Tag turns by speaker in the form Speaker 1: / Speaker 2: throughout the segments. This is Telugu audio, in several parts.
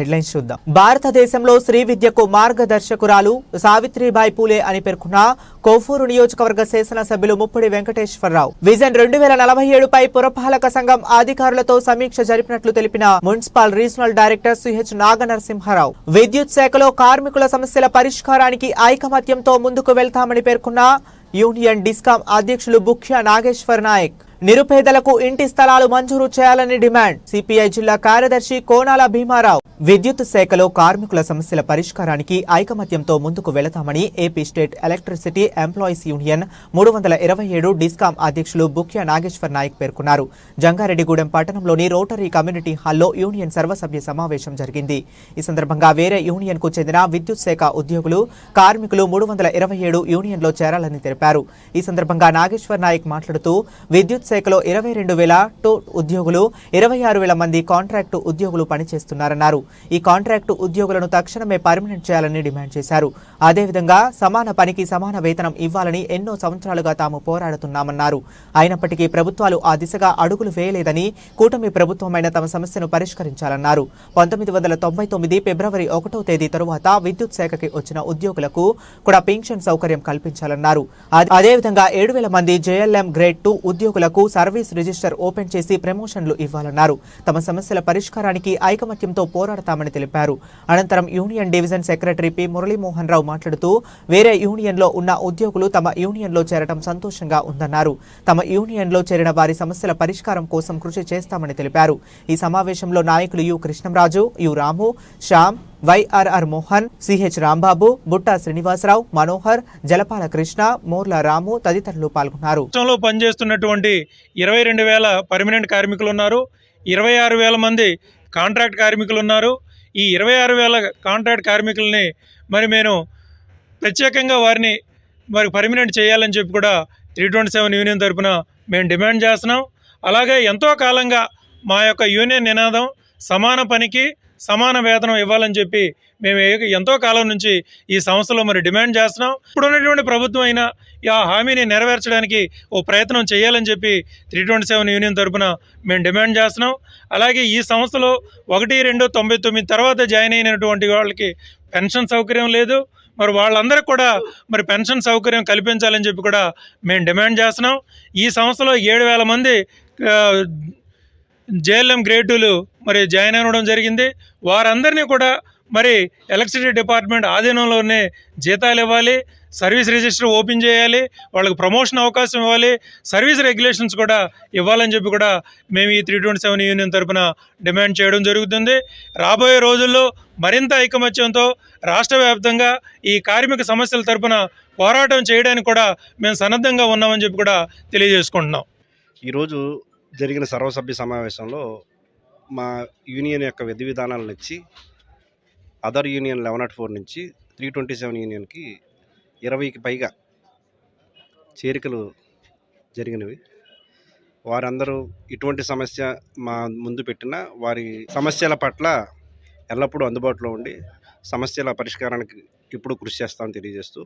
Speaker 1: హెడ్లైన్స్ చూద్దాం. భారతదేశంలో శ్రీ విద్యకు మార్గదర్శకురాలు సావిత్రిబాయి పూలే అని పేర్కొన్న కోఫూరు నియోజకవర్గ శాసనసభ్యులు ముప్పిడి వెంకటేశ్వరరావు విజన్ 2047పై పురపాలక సంఘం అధికారులతో సమీక్ష జరిపినట్లు తెలిపిన municipal regional director C H Naganarasimharao విద్యుత్ శాఖలో కార్మికుల సమస్యల పరిష్కారానికి ఐకమత్యంతో ముందుకు వెళ్తామని పేర్కొన్న యూనియన్ డిస్కాం అధ్యక్షులు బుఖ్య నాగేశ్వర్ నాయక్ నిరుపేదలకు ఇంటి స్థలాలు మంజూరు చేయాలని డిమాండ్. సిపిఐ జిల్లా కార్యదర్శి కోనాల భీమారావు విద్యుత్ శాఖలో కార్మికుల సమస్యల పరిష్కారానికి ఐకమత్యంతో ముందుకు వెళతామని AP state electricity employees union 327 discom అధ్యక్షులు బుఖ్య నాగేశ్వర్ నాయక్ పేర్కొన్నారు. జంగారెడ్డిగూడెం పట్టణంలోని రోటరీ కమ్యూనిటీ హాల్లో యూనియన్ సర్వసభ్య సమావేశం జరిగింది. ఈ సందర్భంగా వేరే యూనియన్ కు చెందిన విద్యుత్ శాఖ ఉద్యోగులు కార్మికులు 327 యూనియన్లో చేరాలని తెలిపారు. ఈ సందర్భంగా నాగేశ్వర్ నాయక్ మాట్లాడుతూ విద్యుత్ శాఖలో 22,000 ఉద్యోగులు 26,000 మంది కాంట్రాక్టు ఉద్యోగులు పనిచేస్తున్నారన్నారు. ఈ కాంట్రాక్టు ఉద్యోగులను తక్షణమే పర్మనెంట్ చేయాలని డిమాండ్ చేశారు. అదేవిధంగా సమాన పనికి సమాన వేతనం ఇవ్వాలని ఎన్నో సంవత్సరాలుగా తాము పోరాడుతున్నామన్నారు. అయినప్పటికీ ప్రభుత్వాలు ఆ దిశగా అడుగులు వేయలేదని కూటమి ప్రభుత్వమైన తమ సమస్యను పరిష్కరించాలన్నారు. 1999 ఫిబ్రవరి 1వ తేదీ తరువాత విద్యుత్ శాఖకి వచ్చిన ఉద్యోగులకు కూడా పెన్షన్ సౌకర్యం కల్పించాలన్నారు. అదేవిధంగా 7,000 మంది జేఎల్ఎం గ్రేడ్ 2 ఉద్యోగులకు సర్వీస్ రిజిస్టర్ ఓపెన్ చేసి ప్రమోషన్లు ఇవ్వాలన్నారు. తమ సమస్యల పరిష్కారానికి ఐకమత్యంతో పోరాడతామని తెలిపారు. అనంతరం union division secretary P Muralimohan Rao మాట్లాడుతూ వేరే యూనియన్లో ఉన్న ఉద్యోగులు తమ యూనియన్లో చేరడం సంతోషంగా ఉందన్నారు. తమ యూనియన్లో చేరిన వారి సమస్యల పరిష్కారం కోసం కృషి చేస్తామని తెలిపారు. ఈ సమావేశంలో నాయకులు U Krishnamraju, U Ramu, Shyam, YRR Mohan, CH Rambabu, Butta Srinivasarao, Manohar, జలపాల Krishna, Morla రాము తదితరులు పాల్గొన్నారు.
Speaker 2: పనిచేస్తున్నటువంటి 22,000 పర్మనెంట్ కార్మికులు ఉన్నారు. 26,000 మంది కాంట్రాక్ట్ కార్మికులు ఉన్నారు. ఈ 26,000 కాంట్రాక్ట్ కార్మికుల్ని మేము ప్రత్యేకంగా వారిని పర్మనెంట్ చేయాలని చెప్పి కూడా 327 యూనియన్ తరఫున మేము డిమాండ్ చేస్తున్నాం. అలాగే ఎంతో కాలంగా మా యొక్క యూనియన్ నినాదం సమాన పనికి సమాన వేతనం ఇవ్వాలని చెప్పి మేము ఎంతో కాలం నుంచి ఈ సంస్థలో డిమాండ్ చేస్తున్నాం. ఇప్పుడున్నటువంటి ప్రభుత్వం అయినా ఆ హామీని నెరవేర్చడానికి ఓ ప్రయత్నం చేయాలని చెప్పి 327 యూనియన్ తరఫున మేము డిమాండ్ చేస్తున్నాం. అలాగే ఈ సంస్థలో 1/2/99 తర్వాత జాయిన్ అయినటువంటి వాళ్ళకి పెన్షన్ సౌకర్యం లేదు. వాళ్ళందరికీ కూడా పెన్షన్ సౌకర్యం కల్పించాలని చెప్పి కూడా మేము డిమాండ్ చేస్తున్నాం. ఈ సంస్థలో 7,000 మంది జేఎల్ఎం గ్రేడ్ 2లు జాయిన్ అవ్వడం జరిగింది. వారందరినీ కూడా ఎలక్ట్రిసిటీ డిపార్ట్మెంట్ ఆధీనంలోనే జీతాలు ఇవ్వాలి, సర్వీస్ రిజిస్టర్ ఓపెన్ చేయాలి, వాళ్ళకి ప్రమోషన్ అవకాశం ఇవ్వాలి, సర్వీస్ రెగ్యులేషన్స్ కూడా ఇవ్వాలని చెప్పి కూడా మేము ఈ 327 యూనియన్ తరఫున డిమాండ్ చేయడం జరుగుతుంది. రాబోయే రోజుల్లో మరింత ఐకమత్యంతో రాష్ట్ర వ్యాప్తంగా ఈ కార్మిక సమస్యల తరఫున పోరాటం చేయడానికి కూడా మేము సన్నద్ధంగా ఉన్నామని చెప్పి కూడా తెలియజేసుకుంటున్నాం.
Speaker 3: ఈరోజు జరిగిన సర్వసభ్య సమావేశంలో మా యూనియన్ యొక్క విధి విధానాలను ఇచ్చి అదర్ యూనియన్ 1104 నుంచి 327 యూనియన్కి 20కి పైగా చేరికలు జరిగినవి. వారందరూ ఇటువంటి సమస్య మా ముందు పెట్టినా వారి సమస్యల పట్ల ఎల్లప్పుడూ అందుబాటులో ఉండి సమస్యల పరిష్కారానికి ఇప్పుడు కృషి చేస్తామని తెలియజేస్తూ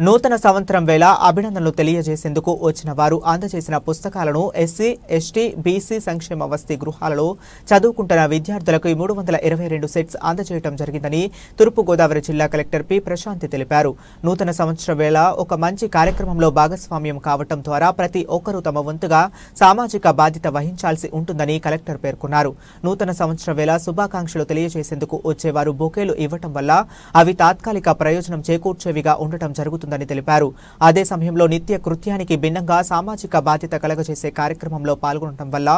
Speaker 1: నూతన సంవత్సరం వేళ అభినందనలు తెలియజేసేందుకు వచ్చిన వారు అందజేసిన పుస్తకాలను ఎస్సీ, ఎస్టీ, బీసీ సంక్షేమ వసతి గృహాలలో చదువుకుంటున్న విద్యార్థులకు 322 సెట్స్ అందజేయడం జరిగిందని తూర్పుగోదావరి జిల్లా కలెక్టర్ పి ప్రశాంతి తెలిపారు. నూతన సంవత్సరం వేళ ఒక మంచి కార్యక్రమంలో భాగస్వామ్యం కావటం ద్వారా ప్రతి ఒక్కరూ తమ వంతుగా సామాజిక బాధ్యత వహించాల్సి ఉంటుందని కలెక్టర్ పేర్కొన్నారు. నూతన సంవత్సరం వేళ శుభాకాంక్షలు తెలియజేసేందుకు వచ్చేవారు బొకేలు ఇవ్వటం వల్ల అవి తాత్కాలిక ప్రయోజనం చేకూర్చేవిగా ఉండటం జరుగుతుంది తెలిపారు. అదే సమయంలో నిత్య కృత్యానికి భిన్నంగా సామాజిక బాధ్యత కలగజేసే కార్యక్రమంలో పాల్గొనడం వల్ల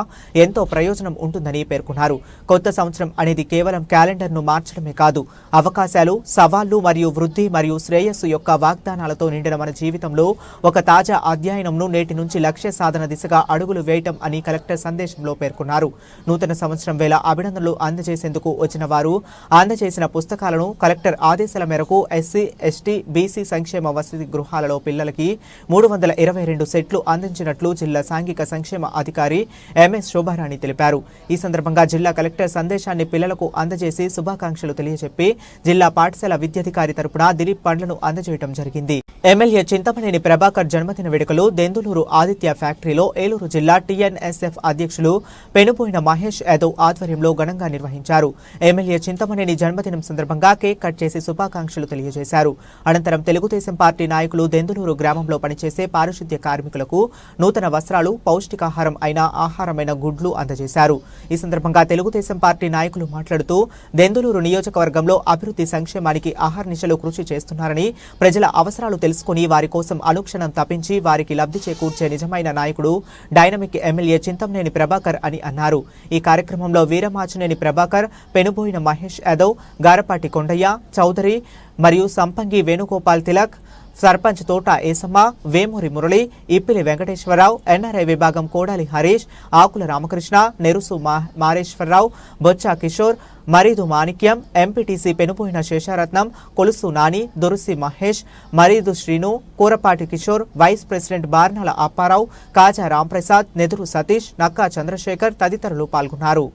Speaker 1: ఎంతో ప్రయోజనం ఉంటుందని పేర్కొన్నారు. కొత్త సంవత్సరం అనేది కేవలం క్యాలెండర్ను మార్చడమే కాదు, అవకాశాలు, సవాళ్లు మరియు వృద్ధి మరియు శ్రేయస్సు యొక్క వాగ్దానాలతో నిండిన మన జీవితంలో ఒక తాజా అధ్యయనంను నేటి నుంచి లక్ష్య సాధన దిశగా అడుగులు వేయటం అని కలెక్టర్ సందేశంలో పేర్కొన్నారు. నూతన సంవత్సరం వేళ అభినందనలు అందజేసేందుకు వచ్చిన వారు అందజేసిన పుస్తకాలను కలెక్టర్ ఆదేశాల మేరకు ఎస్సీ, ఎస్టీ, బీసీ సంక్షేమ వసతి గృహాలలో పిల్లలకి 322 సెట్లు అందించినట్లు జిల్లా సాంఘిక సంక్షేమ అధికారి ఎంఎస్ శోభారాణి తెలిపారు. ఈ సందర్భంగా జిల్లా కలెక్టర్ సందేశాన్ని పిల్లలకు అందజేసి శుభాకాంక్షలు తెలియజెప్పి జిల్లా పాఠశాల విద్యాధికారి తరపున దిలీప్ పండ్లను అందజేయడం జరిగింది. ఎమ్మెల్యే చింతమనేని ప్రభాకర్ జన్మదిన వేడుకలు దెందులూరు ఆదిత్య ఫ్యాక్టరీలో ఏలూరు జిల్లా టీఎన్ఎస్ఎఫ్ అధ్యక్షులు పెనుబోయిన మహేష్ యాదవ్ ఆధ్వర్యంలో ఘనంగా నిర్వహించారు. ఎమ్మెల్యే చింతమనేని జన్మదినం సందర్భంగా కేక్ కట్ చేసి శుభాకాంక్షలు తెలియజేశారు. అనంతరం తెలుగుదేశం పార్టీ నాయకులు దెందులూరు గ్రామంలో పనిచేసే పారిశుద్ధ్య కార్మికులకు నూతన వస్త్రాలు, పౌష్టికాహారం అయిన ఆహారమైన గుడ్లు అందజేశారు. ఈ సందర్భంగా తెలుగుదేశం పార్టీ నాయకులు మాట్లాడుతూ దెందులూరు నియోజకవర్గంలో అభివృద్ధి సంక్షేమానికి అహర్నిశలు కృషి చేస్తున్నారని, ప్రజల అవసరాలు తెలుసుకుని వారి కోసం అనుక్షణం తప్పించి వారికి లబ్ధి చేకూర్చే నిజమైన నాయకుడు డైనమిక్ ఎమ్మెల్యే చింతమనేని ప్రభాకర్ అని అన్నారు. ఈ కార్యక్రమంలో వీరమాచినేని ప్రభాకర్, పెనుబోయిన మహేష్ యాదవ్, గారపాటి కొండయ్య చౌదరి మరియు సంపంగి వేణుగోపాల్ తిలక్, సర్పంచ్ తోట ఏసమ్మ, వేమూరి మురళి, ఇప్పిలి వెంకటేశ్వరరావు, ఎన్ఆర్ఐ విభాగం Kodali Harish, Akula Ramakrishna, Nerusu Mareswararao, Bochcha Kishore, Maridu Manikyam, MPTC Penupoyina Sesharatnam, Kolusu Nani, Dorusi Mahesh, Maridu Srinu, Kurapati Kishore, vice president Barnala Apparao, Kaja Ramprasad, Neduru Satish, Nakka Chandrasekhar తదితరులు పాల్గొన్నారు.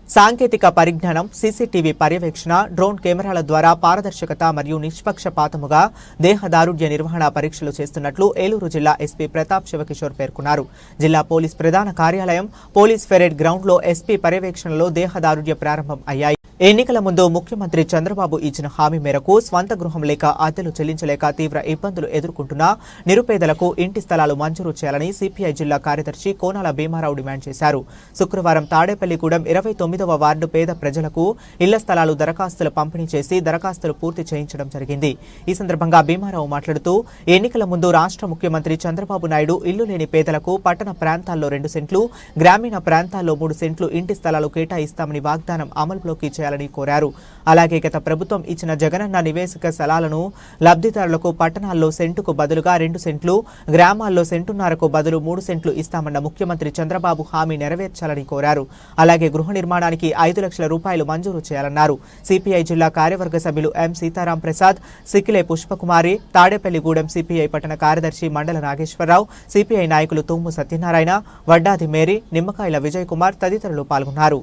Speaker 1: సాంకేతిక పరిజ్ఞానం, సీసీటీవీ పర్యవేక్షణ, డ్రోన్ కెమెరాల ద్వారా పారదర్శకత మరియు నిష్పక్షపాతముగా దేహదారుఢ్య నిర్వహణ పరీక్షలు చేస్తున్నట్లు ఏలూరు జిల్లా ఎస్పీ ప్రతాప్ శివకిషోర్ పేర్కొన్నారు. జిల్లా పోలీస్ ప్రధాన కార్యాలయం పోలీస్ పెరేడ్ గ్రౌండ్లో ఎస్పీ పర్యవేక్షణలో దేహదారుఢ్య ప్రారంభం అయ్యాయి. ఎన్నికల ముందు ముఖ్యమంత్రి చంద్రబాబు ఇచ్చిన హామీ మేరకు స్వంత గృహం లేక అద్దెలు చెల్లించలేక తీవ్ర ఇబ్బందులు ఎదుర్కొంటున్న నిరుపేదలకు ఇంటి స్థలాలు మంజూరు చేయాలని సిపిఐ జిల్లా కార్యదర్శి కోనాల భీమారావు డిమాండ్ చేశారు. శుక్రవారం తాడేపల్లిగూడెం 29వ వార్డు పేద ప్రజలకు ఇళ్ల స్థలాలు దరఖాస్తులు పంపిణీ చేసి దరఖాస్తులు పూర్తి చేయించడం జరిగింది. ఈ సందర్భంగా భీమారావు మాట్లాడుతూ ఎన్నికల ముందు రాష్ట్ర ముఖ్యమంత్రి చంద్రబాబు నాయుడు ఇల్లు లేని పేదలకు పట్టణ ప్రాంతాల్లో 2 సెంట్లు, గ్రామీణ ప్రాంతాల్లో 3 సెంట్లు ఇంటి స్థలాలు కేటాయిస్తామని వాగ్దానం అమలులోకి చేయాలని కోరారు. అలాగే గత ప్రభుత్వం ఇచ్చిన జగనన్న నివేశక స్థలాలను లబ్ధిదారులకు పట్టణాల్లో సెంటుకు బదులుగా 2 సెంట్లు, గ్రామాల్లో సెంటున్నరకు బదులు 3 సెంట్లు ఇస్తామన్న ముఖ్యమంత్రి చంద్రబాబు హామీ నెరవేర్చాలని కోరారు. అలాగే గృహ నిర్మాణానికి 5 లక్షల రూపాయలు మంజూరు చేయాలన్నారు. సిపిఐ జిల్లా కార్యవర్గ సభ్యులు ఎం సీతారాం ప్రసాద్, సిక్కిలే పుష్పకుమారి, తాడేపల్లిగూడెం సిపిఐ పట్టణ కార్యదర్శి మండల నాగేశ్వరరావు, సిపిఐ నాయకులు తుమ్ము సత్యనారాయణ, వడ్డాది మేరీ, నిమ్మకాయల విజయ్ కుమార్ తదితరులు పాల్గొన్నారు.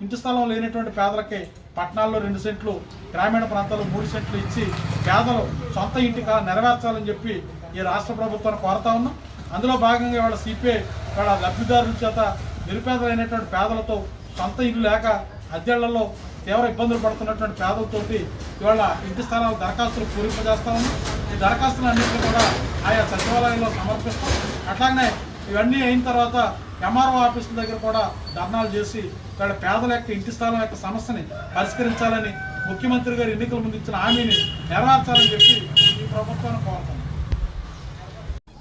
Speaker 4: ఇంటి స్థలం లేనటువంటి పేదలకి పట్టణాల్లో 2 సెంట్లు, గ్రామీణ ప్రాంతాల్లో 3 సెంట్లు ఇచ్చి పేదలు సొంత ఇంటి నెరవేర్చాలని చెప్పి ఈ రాష్ట్ర ప్రభుత్వాన్ని కోరుతా ఉన్నాం. అందులో భాగంగా వాళ్ళ సిపిఐ వాళ్ళ లబ్ధిదారుల చేత నిరుపేదలైనటువంటి పేదలతో సొంత ఇల్లు లేక అద్దెళ్లలో తీవ్ర ఇబ్బందులు పడుతున్నటువంటి పేదలతోటి ఇవాళ ఇంటి స్థలాల దరఖాస్తులు పూరింపజేస్తా ఉన్నాం. ఈ దరఖాస్తులు అన్నింటినీ కూడా ఆయా సచివాలయంలో సమర్పిస్తాం. అట్లాగనే ఇవన్నీ అయిన తర్వాత ఎంఆర్ఓ ఆఫీసుల దగ్గర కూడా ధర్నాలు చేసి ఇక్కడ పేదల యొక్క ఇంటి స్థలం యొక్క సమస్యని పరిష్కరించాలని, ముఖ్యమంత్రి గారు ఎన్నికల ముందు ఇచ్చిన హామీని నెరవేర్చాలని చెప్పి ఈ ప్రభుత్వాన్ని కోరుతాం.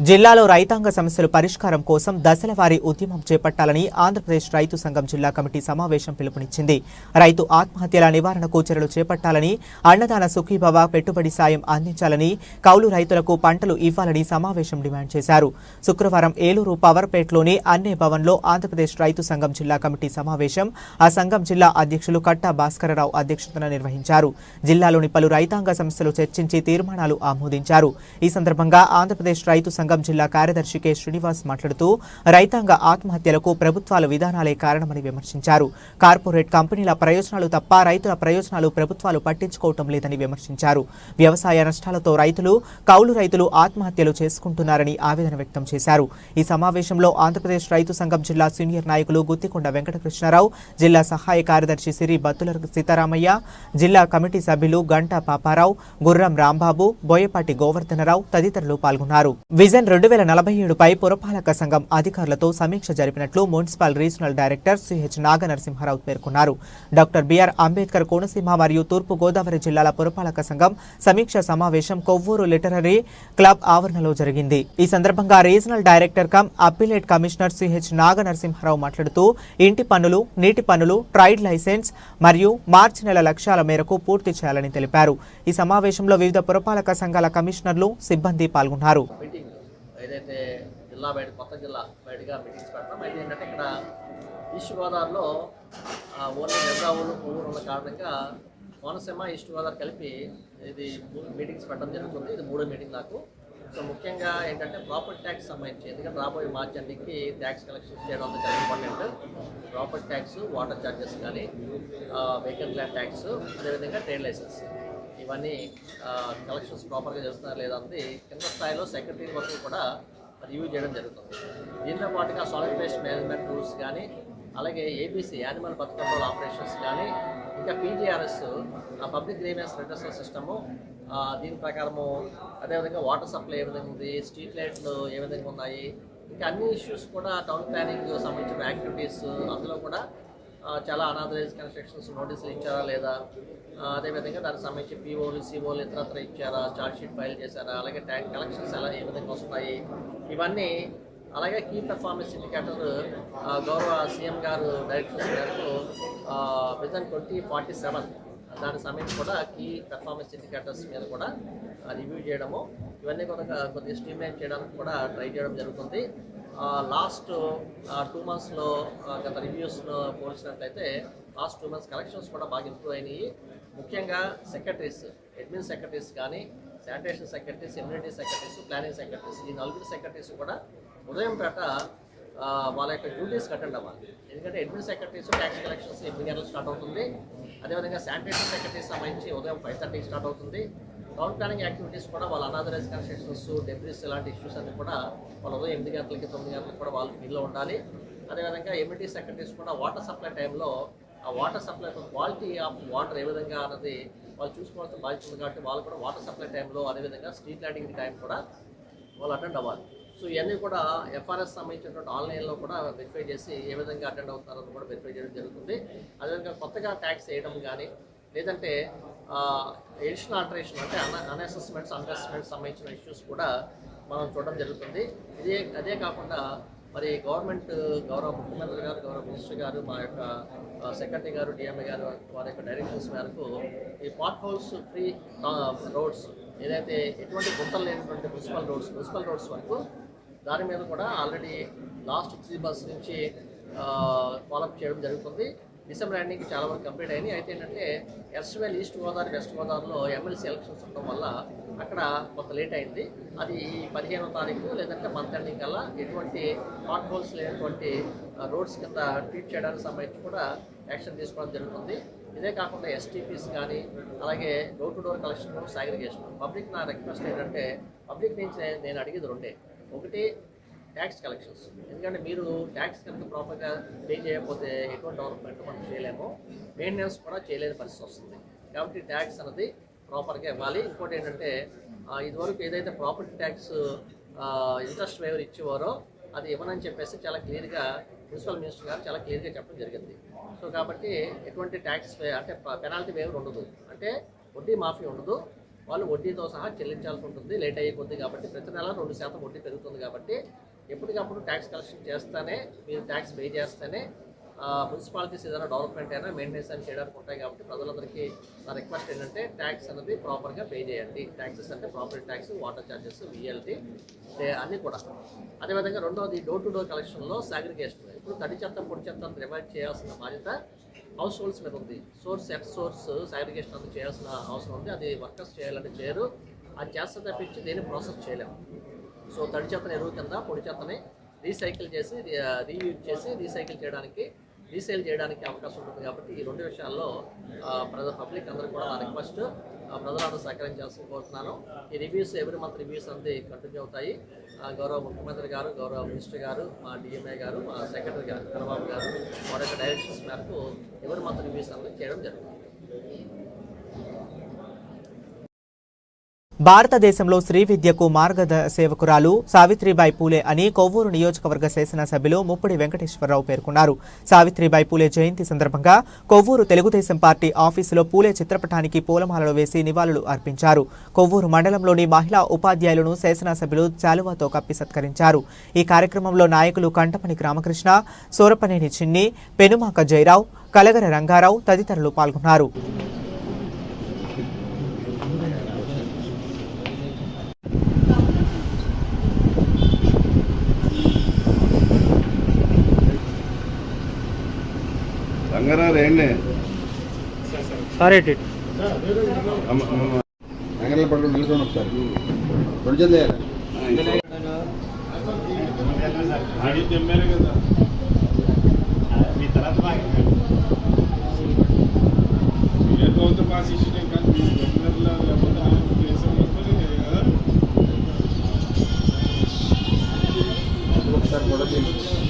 Speaker 1: జిల్లాలో రైతాంగ సమస్యల పరిష్కారం కోసం దశలవారీ ఉద్యమం చేపట్టాలని ఆంధ్రప్రదేశ్ రైతు సంఘం జిల్లా కమిటీ సమావేశం పిలుపునిచ్చింది. రైతు ఆత్మహత్యల నివారణకు చర్యలు చేపట్టాలని, అన్నదాన సుఖీభవ పెట్టుబడి సాయం అందించాలని, కౌలు రైతులకు పంటలు ఇవ్వాలని సమావేశం డిమాండ్ చేశారు. శుక్రవారం ఏలూరు పవర్పేటలోని అన్నే భవన్లో ఆంధ్రప్రదేశ్ రైతు సంఘం జిల్లా కమిటీ సమావేశం ఆ సంఘం జిల్లా అధ్యక్షులు కట్టా భాస్కరరావు అధ్యక్షతన నిర్వహించారు. జిల్లాలోని పలు రైతాంగ సమస్యలు చర్చించి తీర్మానాలు ఆమోదించారు. ఈ సందర్భంగా ఆంధ్రప్రదేశ్ రైతు సంఘం జిల్లా కార్యదర్శి కె శ్రీనివాస్ మాట్లాడుతూ రైతాంగ ఆత్మహత్యలకు ప్రభుత్వాల విధానాలే కారణమని విమర్శించారు. కార్పొరేట్ కంపెనీల ప్రయోజనాలు తప్ప రైతుల ప్రయోజనాలు ప్రభుత్వాలు పట్టించుకోవటం లేదని విమర్శించారు. వ్యవసాయ నష్టాలతో రైతులు, కౌలు రైతులు ఆత్మహత్యలు చేసుకుంటున్నారని ఆవేదన వ్యక్తం చేశారు. ఈ సమావేశంలో ఆంధ్రప్రదేశ్ రైతు సంఘం జిల్లా సీనియర్ నాయకులు గుత్తికొండ వెంకటకృష్ణారావు, జిల్లా సహాయ కార్యదర్శి సిరి బత్తుల సీతారామయ్య, జిల్లా కమిటీ సభ్యులు గంటా పాపారావు, గుర్రం రాంబాబు, బోయపాటి గోవర్ధనరావు తదితరులు పాల్గొన్నారు. విజన్ 2047పై పురపాలక సంఘం అధికారులతో సమీక్ష జరిపినట్లు municipal regional director C H Naga Narasimharao పేర్కొన్నారు. డాక్టర్ బిఆర్ అంబేద్కర్ కోనసీమ మరియు తూర్పు గోదావరి జిల్లాల పురపాలక సంఘం సమీక్ష సమావేశం కొవ్వూరు లిటరరీ క్లబ్ ఆవరణలో జరిగింది. ఈ సందర్భంగా regional director cum appellate commissioner CH Naga Narasimharao మాట్లాడుతూ ఇంటి పన్నులు, నీటి పన్నులు, ట్రైడ్ లైసెన్స్ మరియు మార్చి నెల లక్ష్యాల మేరకు పూర్తి చేయాలని తెలిపారు. ఈ సమావేశంలో వివిధ పురపాలక సంఘాల కమిషనర్లు, సిబ్బంది పాల్గొన్నారు.
Speaker 5: ఏదైతే జిల్లా బయట కొత్త జిల్లా బయటగా మీటింగ్స్ పెడతాం. అయితే ఏంటంటే ఇక్కడ ఈస్ట్ గోదావరిలో ఓన్లీ నిర్దావులు ఊరు ఉన్న కారణంగా కోనసీమ ఈస్ట్ గోదావరి కలిపి ఇది మీటింగ్స్ పెట్టడం జరుగుతుంది. ఇది 3వ మీటింగ్ నాకు. సో ముఖ్యంగా ఏంటంటే ప్రాపర్టీ ట్యాక్స్ సంబంధించి, ఎందుకంటే రాబోయే మార్చి అన్నిటికి ట్యాక్స్ కలెక్షన్ చేయడం అంతా చాలా important. Property tax, water charges కానీ, వెహికల్ ల్యాండ్ ట్యాక్స్, అదేవిధంగా ట్రేడ్ లైసెన్స్, ఇవన్నీ కలెక్షన్స్ ప్రాపర్గా చేస్తున్నారు లేదా అన్నది కింద స్థాయిలో సెక్రటరీ వరకు కూడా రివ్యూ చేయడం జరుగుతుంది. దీంతో పాటుగా సాలిడ్ వేస్ట్ మేనేజ్మెంట్ రూల్స్ కానీ, అలాగే ABC animal birth control operations కానీ, ఇంకా పీజీఆర్ఎస్ పబ్లిక్ గ్రీవెన్స్ రిటర్సల్ సిస్టము, దీని ప్రకారము అదేవిధంగా వాటర్ సప్లై ఏ విధంగా ఉంది, స్ట్రీట్ లైట్లు ఏ విధంగా ఉన్నాయి, ఇంకా అన్ని ఇష్యూస్ కూడా టౌన్ ప్లానింగ్ సంబంధించిన యాక్టివిటీస్, అందులో కూడా చాలా అనాథరైజ్ కన్స్ట్రక్షన్స్ నోటీసులు ఇచ్చారా లేదా, అదేవిధంగా దానికి సంబంధించి పీఓలు, సిఓలు ఇతరత్ర ఇచ్చారా, ఛార్జ్ షీట్ ఫైల్ చేశారా, అలాగే ట్యాంక్ కలెక్షన్స్ ఎలా ఏ విధంగా వస్తున్నాయి, ఇవన్నీ. అలాగే కీ పెర్ఫార్మెన్స్ ఇండికేటర్ గౌరవ సీఎం గారు డైరెక్షన్స్ మేరకు విజన్ 2047 దానికి సంబంధించి కూడా కీ పెర్ఫార్మెన్స్ ఇండికేటర్స్ మీద కూడా రివ్యూ చేయడము, ఇవన్నీ కొద్దిగా స్ట్రీమ్లైన్ చేయడానికి కూడా ట్రై చేయడం జరుగుతుంది. లాస్ట్ 2 monthsలో గత రివ్యూస్ను పోల్చినట్లయితే లాస్ట్ 2 months కలెక్షన్స్ కూడా బాగా ఇంప్రూవ్ అయినాయి. ముఖ్యంగా సెక్రటరీస్, అడ్మిన్ సెక్రటరీస్ కానీ, sanitation secretaries, immunity secretaries, planning secretaries, ఈ 4 సెక్రటరీస్ కూడా ఉదయం పేట వాళ్ళ యొక్క డ్యూటీస్కి అటెండ్ అవ్వాలి. ఎందుకంటే అడ్మిన్ సెక్రటరీస్ ట్యాక్స్ కలెక్షన్స్ 8 గంటలకు స్టార్ట్ అవుతుంది. అదేవిధంగా శానిటేషన్ సెక్రటరీస్ సంబంధించి ఉదయం 5:30కి స్టార్ట్ అవుతుంది. టౌన్ ప్లానింగ్ యాక్టివిటీస్ కూడా వాళ్ళ అనాథరైజ్ కన్స్ట్రక్షన్స్, డెబ్రిస్ ఇలాంటి ఇష్యూస్ అన్ని కూడా వాళ్ళ ఉదయం 8 గంటలకి 9 గంటలకు కూడా వాళ్ళు ఫీల్డ్లో ఉండాలి. అదేవిధంగా ఇమ్యూనిటీ సెక్రటరీస్ కూడా వాటర్ సప్లై టైంలో ఆ water supply quality of water ఏ విధంగా అన్నది వాళ్ళు చూసుకోవాల్సిన బాధ్యత ఉంది. కాబట్టి వాళ్ళు కూడా వాటర్ సప్లై టైంలో, అదేవిధంగా స్ట్రీట్ లైటింగ్ టైం కూడా వాళ్ళు అటెండ్ అవ్వాలి. సో ఇవన్నీ కూడా ఎఫ్ఆర్ఎస్ సంబంధించినటువంటి ఆన్లైన్లో కూడా వెరిఫై చేసి ఏ విధంగా అటెండ్ అవుతారని కూడా వెరిఫై చేయడం జరుగుతుంది. అదేవిధంగా కొత్తగా ట్యాక్స్ వేయడం కానీ, లేదంటే ఎడిషనల్ ఆల్టరేషన్ అంటే అన్అసెస్మెంట్స్, అండర్అసెస్మెంట్స్ సంబంధించిన ఇష్యూస్ కూడా మనం చూడడం జరుగుతుంది. అదే కాకుండా మరి గవర్నమెంట్, గౌరవ ముఖ్యమంత్రి గారు, గౌరవ మినిస్టర్ గారు, మా యొక్క సెక్రటరీ గారు, డిఎంఏ గారు వారి యొక్క డైరెక్షన్స్ మేరకు ఈ పాట్ హోల్స్ ఫ్రీ రోడ్స్ ఏదైతే ఎటువంటి గుంతలు లేనటువంటి మున్సిపల్ రోడ్స్ వరకు దాని మీద కూడా ఆల్రెడీ లాస్ట్ 3 months నుంచి ఫాలోఅప్ చేయడం జరుగుతుంది. డిసెంబర్ ఎండింగ్కి చాలా వరకు కంప్లీట్ అయినాయి. అయితే ఏంటంటే ఎర్స్వేల్ ఈస్ట్ గోదావరి, వెస్ట్ గోదావరిలో ఎమ్మెల్సీ ఎలక్షన్స్ ఉండడం వల్ల అక్కడ కొంత లేట్ అయింది. అది 15వ తారీఖు లేదంటే మంత్ ఎండింగ్ కల్లా ఎటువంటి పాట్ హోల్స్ లేనటువంటి రోడ్స్ కింద ట్రీట్ చేయడానికి సంబంధించి కూడా యాక్షన్ తీసుకోవడం జరుగుతుంది. ఇదే కాకుండా ఎస్టీపీస్ కానీ, అలాగే door to door collection, segregation. Public నా రిక్వెస్ట్ ఏంటంటే, పబ్లిక్ నుంచి నేను అడిగేది రెండే. ఒకటి ట్యాక్స్ కలెక్షన్స్. ఎందుకంటే మీరు ట్యాక్స్ కనుక ప్రాపర్గా పే చేయకపోతే ఎటువంటి డెవలప్మెంట్ మనం చేయలేము, మెయింటెనెన్స్ కూడా చేయలేని పరిస్థితి వస్తుంది. కాబట్టి ట్యాక్స్ అనేది ప్రాపర్గా ఇవ్వాలి. ఇంకోటి ఏంటంటే, ఇదివరకు ఏదైతే ప్రాపర్టీ ట్యాక్స్ ఇంట్రెస్ట్ వేవర్ ఇచ్చేవారో అది ఇవ్వనని చెప్పేసి చాలా క్లియర్గా మున్సిపల్ మినిస్టర్ గారు చాలా క్లియర్గా చెప్పడం జరిగింది. సో కాబట్టి ఎటువంటి ట్యాక్స్ అంటే పెనాల్టీ వేవర్ ఉండదు, అంటే వడ్డీ మాఫీ ఉండదు. వాళ్ళు వడ్డీతో సహా చెల్లించాల్సి ఉంటుంది లేట్ అయ్యే కొద్ది. కాబట్టి ప్రతి నెల 2% వడ్డీ పెరుగుతుంది. కాబట్టి ఎప్పటికప్పుడు ట్యాక్స్ కలెక్షన్ చేస్తేనే, మీరు ట్యాక్స్ పే చేస్తేనే మున్సిపాలిటీస్ ఏదైనా డెవలప్మెంట్ అయినా మెయింటెనెన్స్ అని చేయడానికి ఉంటాయి. కాబట్టి ప్రజలందరికీ నా రిక్వెస్ట్ ఏంటంటే, ట్యాక్స్ అనేది ప్రాపర్గా పే చేయండి. ట్యాక్సెస్ అంటే property tax, water charges, VLT అన్నీ కూడా. అదేవిధంగా రెండవది డోర్ టు డోర్ కలెక్షన్లో సాగ్రిగేషన్. ఇప్పుడు తడి చెత్త, పొడి చెత్త డివైడ్ చేయాల్సిన బాధ్యత హౌస్ హోల్డ్స్ మీద ఉంది. సోర్స్ సాగ్రిగేషన్ అంతా చేయాల్సిన అవసరం ఉంది. అది వర్కర్స్ చేయాలంటే చేయరు. అది చేస్తే తప్పించి దేన్ని ప్రాసెస్ చేయలేము. సో తడి చెత్తని ఎరువు కింద, పొడి చెత్తని రీసైకిల్ చేసి, రీయూజ్ చేసి రీసేల్ చేయడానికి అవకాశం ఉంటుంది. కాబట్టి ఈ 2 విషయాల్లో పబ్లిక్ అందరూ కూడా నా రిక్వెస్ట్, ప్రజలందరూ సహకరించాల్సి కోరుతున్నాను. ఈ రివ్యూస్ ఎవ్రీ మంత్ రివ్యూస్ అనేది కంటిన్యూ అవుతాయి. గౌరవ ముఖ్యమంత్రి గారు, గౌరవ మినిస్టర్ గారు, మా డిఎంఏ గారు, మా సెక్రటరీ గారు చంద్రబాబు గారు వారి యొక్క డైరెక్షన్స్ మేరకు ఎవ్రీ మంత్ రివ్యూస్ అనేది చేయడం జరుగుతుంది.
Speaker 1: భారతదేశంలో శ్రీ విద్యకు మార్గసేవకురాలు సావిత్రిబాయి పూలే అని కొవ్వూరు నియోజకవర్గ శాసనసభ్యులు ముప్పిడి వెంకటేశ్వరరావు పేర్కొన్నారు. సావిత్రిబాయి పూలే జయంతి సందర్భంగా కొవ్వూరు తెలుగుదేశం పార్టీ ఆఫీసులో పూలే చిత్రపటానికి పూలమాలలు వేసి నివాళులు అర్పించారు. కొవ్వూరు మండలంలోని మహిళా ఉపాధ్యాయులను శాసనసభ్యులు శాలువాతో కప్పి సత్కరించారు. ఈ కార్యక్రమంలో నాయకులు కంటపని రామకృష్ణ, సోరపనేని చిన్ని, పెనుమాక జయరావు, కలగర రంగారావు తదితరులు పాల్గొన్నారు.
Speaker 6: పడుకుని నిలుచుని ఒకసారి 2 చేతులు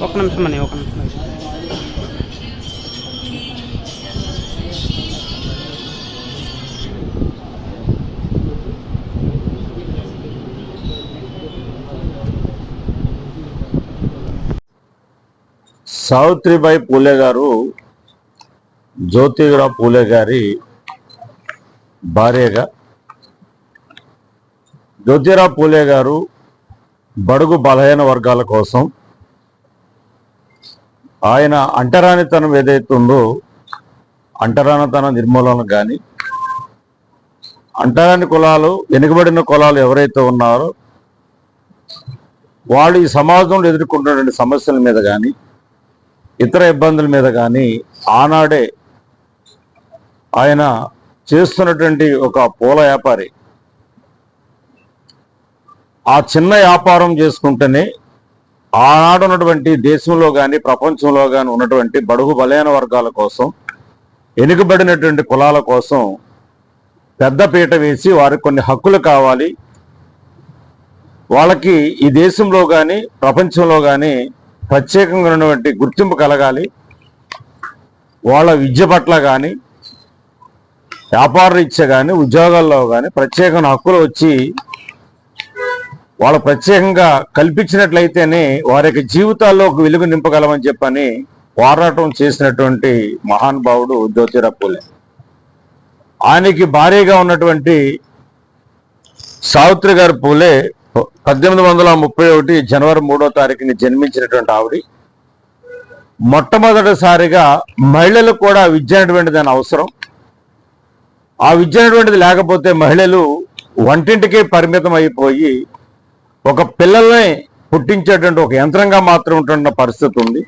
Speaker 6: ఒక నిమిషం అని ఒక నిమిషం.
Speaker 7: సావిత్రిబాయి పూలే గారు జ్యోతిరావు పూలే గారి భార్యగా, జ్యోతిరావు పూలే గారు బడుగు బలహీన వర్గాల కోసం ఆయన అంటరానితనం ఏదైతే ఉందో అంటరానితనం నిర్మూలన కానీ, అంటరాని కులాలు వెనుకబడిన కులాలు ఎవరైతే ఉన్నారో వాళ్ళు ఈ సమాజంలో ఎదుర్కొంటున్నటువంటి సమస్యల మీద కానీ ఇతర ఇబ్బందుల మీద కానీ ఆనాడే ఆయన చేస్తున్నటువంటి ఒక పూల వ్యాపారి ఆ చిన్న వ్యాపారం చేసుకుంటేనే ఆనాడు ఉన్నటువంటి దేశంలో కానీ ప్రపంచంలో కానీ ఉన్నటువంటి బడుగు బలహీన వర్గాల కోసం, వెనుకబడినటువంటి కులాల కోసం పెద్దపీట వేసి వారికి కొన్ని హక్కులు కావాలి, వాళ్ళకి ఈ దేశంలో కానీ ప్రపంచంలో కానీ ప్రత్యేకంగా ఉన్నటువంటి గుర్తింపు కలగాలి, వాళ్ళ విద్య పట్ల కానీ వ్యాపార రీత్యా కానీ ఉద్యోగాల్లో కానీ ప్రత్యేకమైన హక్కులు వచ్చి వాళ్ళు ప్రత్యేకంగా కల్పించినట్లయితేనే వారి యొక్క జీవితాల్లో ఒక వెలుగు నింపగలమని చెప్పని పోరాటం చేసినటువంటి మహానుభావుడు జ్యోతిరావు పూలే. ఆయనకి భార్యగా ఉన్నటువంటి సావిత్రి గారి పూలే 1831 జనవరి 3వ తారీఖుని జన్మించినటువంటి ఆవిడ మొట్టమొదటిసారిగా మహిళలకు కూడా విద్య అనేటువంటి దాని అవసరం. ఆ విద్య అనేటువంటిది లేకపోతే మహిళలు వంటింటికే పరిమితం అయిపోయి ఒక పిల్లల్ని పుట్టించేటువంటి ఒక యంత్రంగా మాత్రం ఉంటున్న పరిస్థితి ఉంది.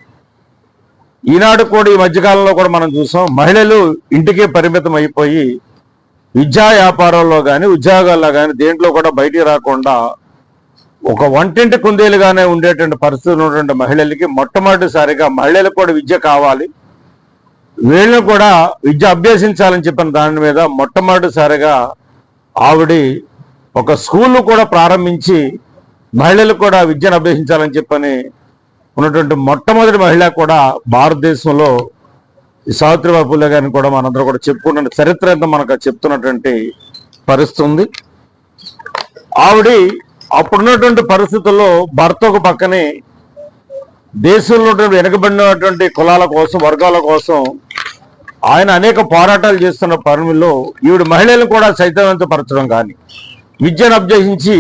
Speaker 7: ఈనాడు కూడా ఈ మధ్యకాలంలో కూడా మనం చూసాం, మహిళలు ఇంటికే పరిమితం అయిపోయి విద్యా వ్యాపారాల్లో కానీ ఉద్యోగాల్లో కానీ దేంట్లో కూడా బయటికి రాకుండా ఒక వంటింటి కుందేలుగానే ఉండేటువంటి పరిస్థితులు ఉన్నటువంటి మహిళలకి మొట్టమొదటిసారిగా మహిళలకు కూడా విద్య కావాలి, వీళ్ళని కూడా విద్య అభ్యసించాలని చెప్పిన దాని మీద మొట్టమొదటిసారిగా ఆవిడ ఒక స్కూల్ కూడా ప్రారంభించి మహిళలకు కూడా విద్యను అభ్యసించాలని చెప్పని ఉన్నటువంటి మొట్టమొదటి మహిళ కూడా భారతదేశంలో సావిత్రిబాయి పూలే గారిని కూడా మనందరూ కూడా చెప్పుకున్న చరిత్ర ఎంత మనకు చెప్తున్నటువంటి పరిస్థితి ఉంది. ఆవిడ అప్పుడున్నటువంటి పరిస్థితుల్లో భర్త ఒక పక్కనే దేశంలో వెనుకబడినటువంటి కులాల కోసం వర్గాల కోసం ఆయన అనేక పోరాటాలు చేస్తున్న పనుల్లో ఈవిడ మహిళలను కూడా చైతన్యవంతపరచడం కానీ విద్యను అభ్యసించి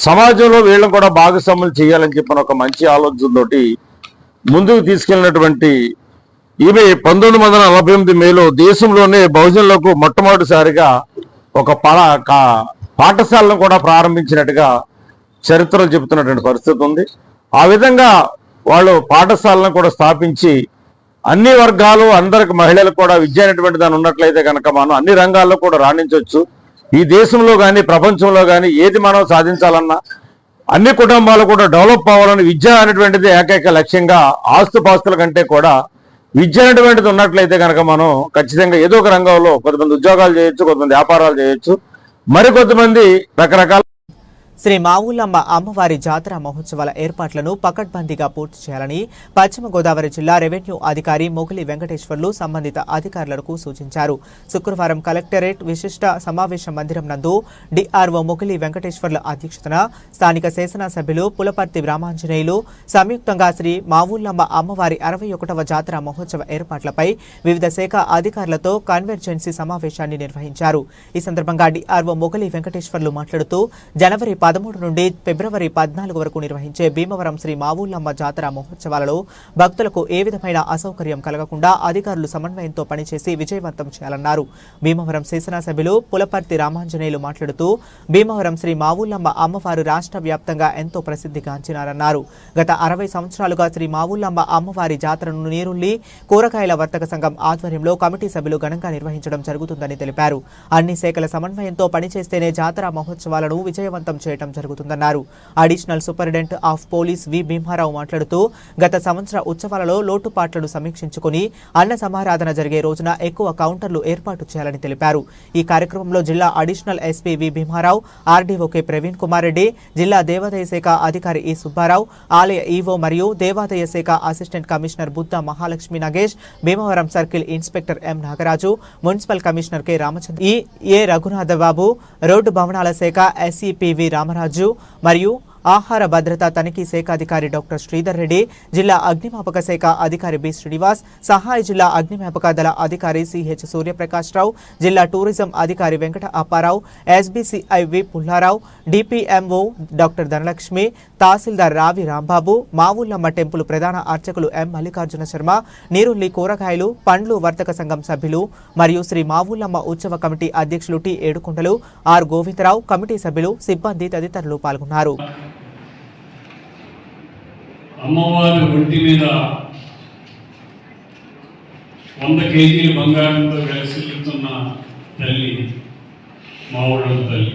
Speaker 7: సమాజంలో వీళ్ళని కూడా భాగస్వాములు చేయాలని చెప్పిన ఒక మంచి ఆలోచనతోటి ముందుకు తీసుకెళ్ళినటువంటి ఈమె 1948 మేలో దేశంలోనే బహుజనులకు మొట్టమొదటిసారిగా ఒక పాఠశాలను కూడా ప్రారంభించినట్టుగా చరిత్రలు చెబుతున్నటువంటి పరిస్థితి ఉంది. ఆ విధంగా వాళ్ళు పాఠశాలను కూడా స్థాపించి అన్ని వర్గాలు అందరికి మహిళలకు కూడా విద్య అనేటువంటి దాన్ని ఉన్నట్లయితే కనుక మనం అన్ని రంగాల్లో కూడా రాణించవచ్చు. ఈ దేశంలో కానీ ప్రపంచంలో కానీ ఏది మనం సాధించాలన్నా అన్ని కుటుంబాలు కూడా డెవలప్ అవ్వాలని విద్య అనేటువంటిది ఏకైక లక్ష్యంగా ఆస్తుపాస్తుల కంటే కూడా విద్య అనేటువంటిది ఉన్నట్లయితే కనుక మనం ఖచ్చితంగా ఏదో ఒక రంగంలో కొంతమంది ఉద్యోగాలు చేయొచ్చు, కొంతమంది వ్యాపారాలు చేయొచ్చు, మరికొంతమంది రకరకాల
Speaker 1: శ్రీ మావులమ్మ అమ్మవారి జాతర మహోత్సవాల ఏర్పాట్లను పకడ్బందీగా పూర్తి చేయాలని పశ్చిమ గోదావరి జిల్లా రెవెన్యూ అధికారి మొగిలి వెంకటేశ్వర్లు సంబంధిత అధికారులకు సూచించారు. శుక్రవారం కలెక్టరేట్ విశిష్ట సమావేశ మందిరం నందు డిఆర్ఓ మొగిలి వెంకటేశ్వర్ల అధ్యక్షతన స్థానిక శాసనసభ్యులు పులపర్తి రామాంజనేయులు సంయుక్తంగా శ్రీ మావులమ్మ అమ్మవారి 61వ జాతర మహోత్సవ ఏర్పాట్లపై వివిధ శాఖ అధికారులతో కన్వర్జెన్సీ సమావేశాన్ని నిర్వహించారు. ఈ సందర్భంగా డిఆర్ఓ మొగిలి వెంకటేశ్వర్లు మాట్లాడుతూ జనవరి 13 నుండి ఫిబ్రవరి 14 వరకు నిర్వహించే భీమవరం శ్రీ మావులమ్మ జాతర మహోత్సవాలలో భక్తులకు ఏ విధమైన అసౌకర్యం కలగకుండా అధికారులు సమన్వయంతో పనిచేసి విజయవంతం చేయాలన్నారు. భీమవరం శాసనసభ్యులు పులపర్తి రామాంజనేయులు మాట్లాడుతూ భీమవరం శ్రీ మావులమ్మ అమ్మవారు రాష్ట్ర వ్యాప్తంగా ఎంతో ప్రసిద్ధిగాంచినారన్నారు. గత 60 సంవత్సరాలుగా శ్రీ మావులమ్మ అమ్మవారి జాతరను నీరుల్లి కూరగాయల వర్తక సంఘం ఆధ్వర్యంలో కమిటీ సభ్యులు ఘనంగా నిర్వహించడం జరుగుతుందని తెలిపారు. అన్ని శాఖల సమన్వయంతో పనిచేస్తేనే జాతర మహోత్సవాలను విజయవంతం చేయడం చేయడం జరుగుతుందన్నారు. అడిషనల్ సూపరింటెండెంట్ ఆఫ్ పోలీస్ వి భీమారావు మాట్లాడుతూ గత సంవత్సర ఉత్సవాలలో లోటుపాట్లను సమీక్షించుకుని అన్న సమారాధన జరిగే రోజున ఎక్కువ కౌంటర్లు ఏర్పాటు చేయాలని తెలిపారు. ఈ కార్యక్రమంలో జిల్లా అడిషనల్ ఎస్పీ వి భీమారావు, ఆర్డీఓ కె ప్రవీణ్ కుమార్ రెడ్డి, జిల్లా దేవాదాయ శాఖ అధికారి ఈ సుబ్బారావు, ఆలయ ఈవో మరియు దేవాదాయ శాఖ assistant commissioner Buddha Mahalakshmi Nagesh, Bhimavaram circle inspector M Nagaraju, municipal commissioner K Ramachandra, A Raghunatha Babu, రోడ్డు భవనాల శాఖ ఎస్ఈపివి రామరాజు మరియు ఆహార భద్రతా తనిఖీ శాఖ అధికారి డాక్టర్ శ్రీధర్ రెడ్డి, జిల్లా అగ్నిమాపక శాఖ అధికారి బి శ్రీనివాస్, సహాయ జిల్లా అగ్నిమాపక దళ అధికారి సిహెచ్ సూర్యప్రకాష్ రావు, జిల్లా టూరిజం అధికారి వెంకట అప్పారావు, ఎస్బీసీఐ వి పుల్లారావు, డిపిఎంఓ డాక్టర్ ధనలక్ష్మి, తహసీల్దార్ రావి రాంబాబు, మావుల్లమ్మ టెంపుల్ ప్రధాన అర్చకులు ఎం మల్లికార్జున శర్మ, నీరుల్లి కూరగాయలు పండ్లు వర్తక సంఘం సభ్యులు మరియు శ్రీ మావుల్లమ్మ ఉత్సవ కమిటీ అధ్యక్షులు T Edukondalu, R Govindarao, committee సభ్యులు, సిబ్బంది తదితరులు పాల్గొన్నారు.
Speaker 8: అమ్మవారి ఒంటి మీద 100 కేజీల బంగారంతో వెలసిల్లుతున్న తల్లి మా ఊళ్ళో తల్లి.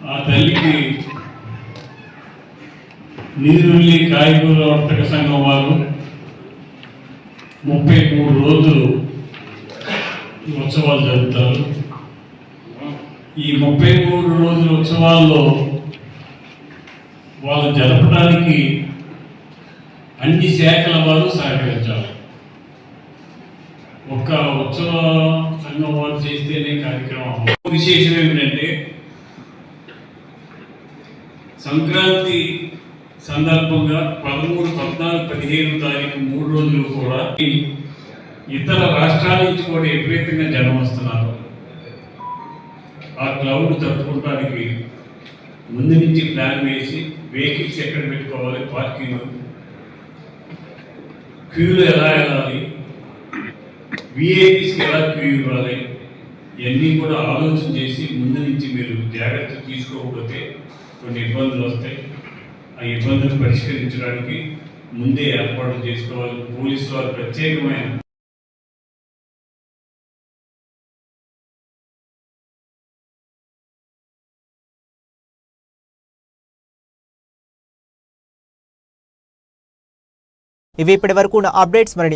Speaker 8: ఆ తల్లికి నీరుల్లి కాయగూర వర్తక సంఘం వారు 33 రోజులు ఉత్సవాలు జరుపుతారు. ఈ 33 రోజుల ఉత్సవాల్లో వాళ్ళు జరపడానికి అన్ని శాఖల వారు సహకరించాలి. ఒక్క ఉత్సవ సంఘం వారు చేస్తేనే కార్యక్రమం. విశేషం ఏమిటంటే సంక్రాంతి సందర్భంగా 13, 14, 15 తారీఖు 3 రోజులు కూడా ఇతర రాష్ట్రాల నుంచి కూడా విపరీతంగా జనం వస్తున్నారు. ఆ క్లౌడ్ తట్టుకోవడానికి ముందు నుంచి ప్లాన్ వేసి వెహికల్స్ ఎక్కడ పెట్టుకోవాలి, పార్కింగ్, క్యూలు ఎలా వెళ్ళాలి, విఐపీస్కి ఎలా క్యూ ఇవ్వాలి, ఇవన్నీ కూడా ఆలోచన చేసి ముందు నుంచి మీరు జాగ్రత్త తీసుకోకపోతే కొన్ని ఇబ్బందులు వస్తాయి. ఆ ఇబ్బందులు పరిష్కరించడానికి ముందే ఏర్పాట్లు చేసుకోవాలి. పోలీసు వారు ప్రత్యేకమైన
Speaker 1: ఇవి ఇప్పటి వరకు ఉన్న అప్డేట్స్. మరి